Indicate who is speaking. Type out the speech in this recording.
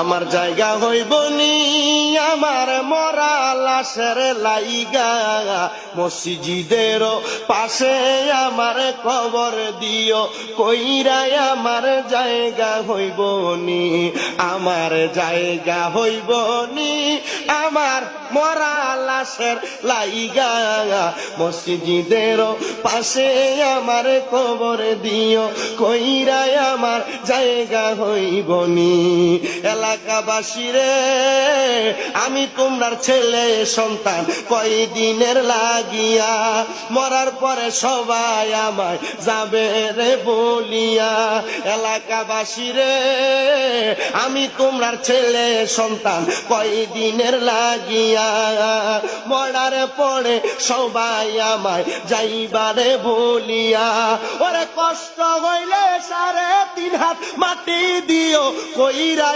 Speaker 1: আমার জায়গা হইব নি আমার মরা লাশের লাইগা, মসজিদের পাশে আমার কবর দিও কইরাই আমার জায়গা হইব নি, আমার জায়গা হইব নি আমার মরা লাশের লাইগা, মসজিদের পাশে আমার কবর দিও কইরাই আমার জায়গা হইব নি। এলাকাবাসী রে আমি তোমার ছেলে সন্তান কয়দিনের লাগিয়া, মরার পরে সবাই আমায় যাবে রে বলিয়া। এলাকাবাসী রে আমি তোমার ছেলে সন্তান কয়দিনের লাগিয়া, মরার পরে সবাই আমায় যাইবারে বলিয়া। ওরে কষ্ট হইলে 3.5 হাত মাটি দিও কইরা